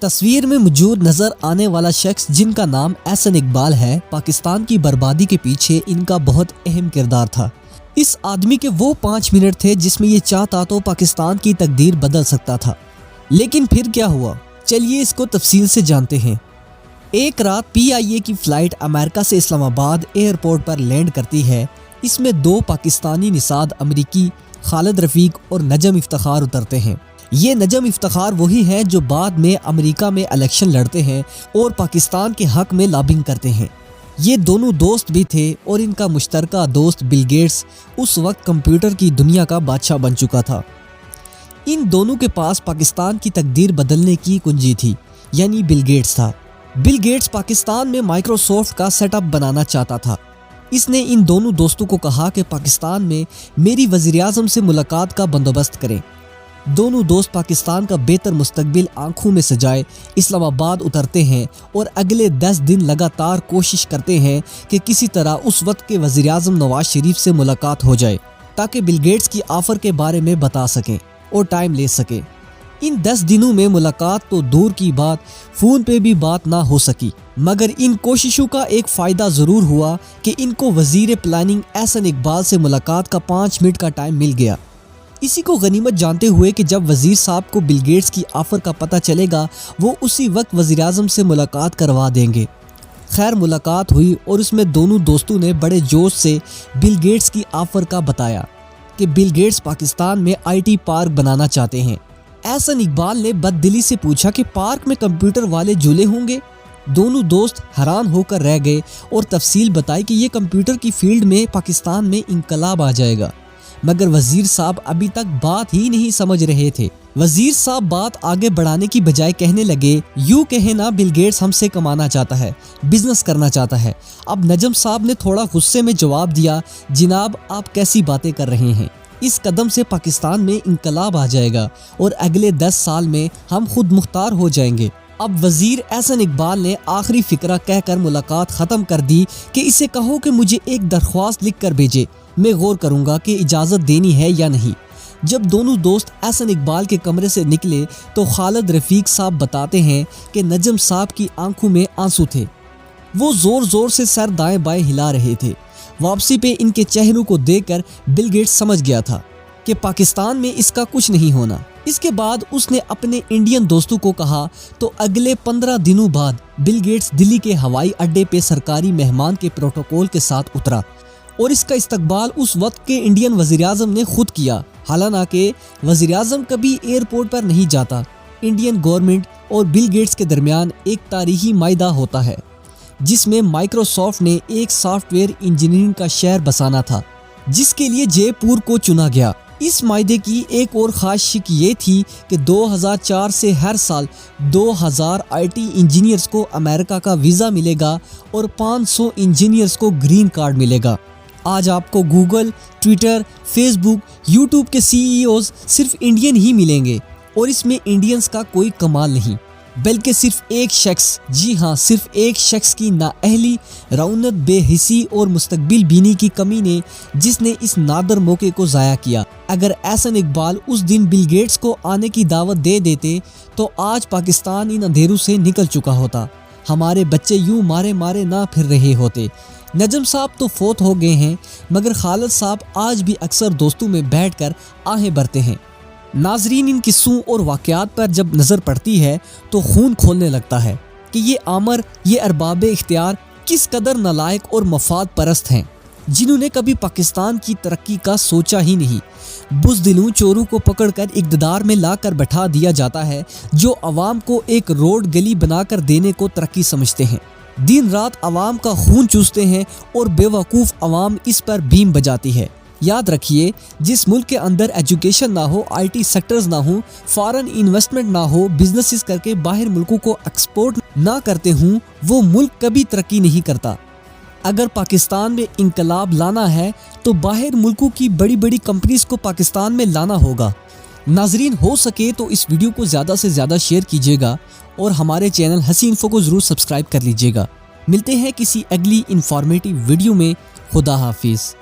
تصویر میں موجود نظر آنے والا شخص جن کا نام احسن اقبال ہے، پاکستان کی بربادی کے پیچھے ان کا بہت اہم کردار تھا۔ اس آدمی کے وہ 5 منٹ تھے جس میں یہ چاہتا تو پاکستان کی تقدیر بدل سکتا تھا۔ لیکن پھر کیا ہوا، چلیے اس کو تفصیل سے جانتے ہیں۔ ایک رات PIA کی فلائٹ امریکہ سے اسلام آباد ایئرپورٹ پر لینڈ کرتی ہے۔ اس میں 2 پاکستانی نژاد امریکی خالد رفیق اور نجم افتخار اترتے ہیں۔ یہ نجم افتخار وہی ہیں جو بعد میں امریکہ میں الیکشن لڑتے ہیں اور پاکستان کے حق میں لابنگ کرتے ہیں۔ یہ دونوں دوست بھی تھے اور ان کا مشترکہ دوست بل گیٹس اس وقت کمپیوٹر کی دنیا کا بادشاہ بن چکا تھا۔ ان دونوں کے پاس پاکستان کی تقدیر بدلنے کی کنجی تھی، یعنی بل گیٹس تھا۔ بل گیٹس پاکستان میں مائکروسافٹ کا سیٹ اپ بنانا چاہتا تھا۔ اس نے ان دونوں دوستوں کو کہا کہ پاکستان میں میری وزیراعظم سے ملاقات کا بندوبست کریں۔ دونوں دوست پاکستان کا بہتر مستقبل آنکھوں میں سجائے اسلام آباد اترتے ہیں اور اگلے 10 دن لگاتار کوشش کرتے ہیں کہ کسی طرح اس وقت کے وزیراعظم نواز شریف سے ملاقات ہو جائے تاکہ بل گیٹس کی آفر کے بارے میں بتا سکیں اور ٹائم لے سکیں۔ ان 10 دنوں میں ملاقات تو دور کی بات، فون پہ بھی بات نہ ہو سکی، مگر ان کوششوں کا ایک فائدہ ضرور ہوا کہ ان کو وزیر پلاننگ احسن اقبال سے ملاقات کا 5 منٹ کا ٹائم مل گیا۔ اسی کو غنیمت جانتے ہوئے کہ جب وزیر صاحب کو بل گیٹس کی آفر کا پتہ چلے گا وہ اسی وقت وزیراعظم سے ملاقات کروا دیں گے۔ خیر ملاقات ہوئی اور اس میں دونوں دوستوں نے بڑے جوش سے بل گیٹس کی آفر کا بتایا کہ بل گیٹس پاکستان میں IT پارک بنانا چاہتے ہیں۔ احسن اقبال نے بد دلی سے پوچھا کہ پارک میں کمپیوٹر والے جھولے ہوں گے؟ دونوں دوست حیران ہو کر رہ گئے اور تفصیل بتائی کہ یہ کمپیوٹر کی فیلڈ میں پاکستان میں انقلاب آ جائے گا، مگر وزیر صاحب ابھی تک بات ہی نہیں سمجھ رہے تھے۔ وزیر صاحب بات آگے بڑھانے کی بجائے کہنے لگے، یوں کہے نا بل گیٹس ہم سے کمانا چاہتا ہے، بزنس کرنا چاہتا ہے۔ اب نجم صاحب نے تھوڑا غصے میں جواب دیا، جناب آپ کیسی باتیں کر رہے ہیں، اس قدم سے پاکستان میں انقلاب آ جائے گا اور اگلے 10 سال میں ہم خود مختار ہو جائیں گے۔ اب وزیر احسن اقبال نے آخری فقرہ کہہ کر ملاقات ختم کر دی کہ اسے کہو کہ مجھے ایک درخواست لکھ کر بھیجے، میں غور کروں گا کہ اجازت دینی ہے یا نہیں۔ جب دونوں دوست احسن اقبال کے کمرے سے نکلے تو خالد رفیق صاحب بتاتے ہیں کہ نجم صاحب کی آنکھوں میں آنسو تھے، وہ زور زور سے سر دائیں بائیں ہلا رہے تھے۔ واپسی پہ ان کے چہروں کو دیکھ کر بل گیٹس سمجھ گیا تھا کہ پاکستان میں اس کا کچھ نہیں ہونا۔ اس کے بعد اس نے اپنے انڈین دوستوں کو کہا تو اگلے 15 دنوں بعد بل گیٹس دلی کے ہوائی اڈے پہ سرکاری مہمان کے پروٹوکول کے ساتھ اترا اور اس کا استقبال اس وقت کے انڈین وزیراعظم نے خود کیا۔ حالانکہ وزیراعظم کبھی ایئرپورٹ پر نہیں جاتا۔ انڈین گورنمنٹ اور بل گیٹس کے درمیان ایک تاریخی معاہدہ ہوتا ہے جس میں مائکروسافٹ نے ایک سافٹ ویئر انجینئرنگ کا شہر بسانا تھا جس کے لیے جے پور کو چنا گیا۔ اس معاہدے کی ایک اور خاص شک یہ تھی کہ 2004 سے ہر سال 2000 IT انجینئرز کو امریکہ کا ویزا ملے گا اور 500 انجینئرز کو گرین کارڈ ملے گا۔ آج آپ کو گوگل، ٹویٹر، فیس بک، یوٹیوب کے CEOs صرف انڈین ہی ملیں گے اور اس میں انڈینز کا کوئی کمال نہیں، بلکہ صرف ایک شخص، جی ہاں صرف ایک شخص کی نااہلی، رعونت، بے حسی اور مستقبل بینی کی کمی نے جس نے اس نادر موقع کو ضائع کیا۔ اگر احسن اقبال اس دن بل گیٹس کو آنے کی دعوت دے دیتے تو آج پاکستان ان اندھیروں سے نکل چکا ہوتا، ہمارے بچے یوں مارے مارے نہ پھر رہے ہوتے۔ نجم صاحب تو فوت ہو گئے ہیں مگر خالد صاحب آج بھی اکثر دوستوں میں بیٹھ کر آہیں بھرتے ہیں۔ ناظرین، ان قصوں اور واقعات پر جب نظر پڑتی ہے تو خون کھولنے لگتا ہے کہ یہ آمر، یہ ارباب اختیار کس قدر نالائق اور مفاد پرست ہیں، جنہوں نے کبھی پاکستان کی ترقی کا سوچا ہی نہیں۔ بزدلوں چوروں کو پکڑ کر اقتدار میں لا کر بٹھا دیا جاتا ہے جو عوام کو ایک روڈ گلی بنا کر دینے کو ترقی سمجھتے ہیں، دن رات عوام کا خون چوستے ہیں اور بے وقوف عوام اس پر بیم بجاتی ہے۔ یاد رکھیے، جس ملک کے اندر ایجوکیشن نہ ہو، IT سیکٹرز نہ ہوں، فارن انویسٹمنٹ نہ ہو، بزنسز کر کے باہر ملکوں کو ایکسپورٹ نہ کرتے ہوں، وہ ملک کبھی ترقی نہیں کرتا۔ اگر پاکستان میں انقلاب لانا ہے تو باہر ملکوں کی بڑی بڑی کمپنیز کو پاکستان میں لانا ہوگا۔ ناظرین، ہو سکے تو اس ویڈیو کو زیادہ سے زیادہ شیئر کیجیے گا اور ہمارے چینل ہنسی انفو کو ضرور سبسکرائب کر لیجیے گا۔ ملتے ہیں کسی اگلی انفارمیٹیو ویڈیو میں۔ خدا حافظ۔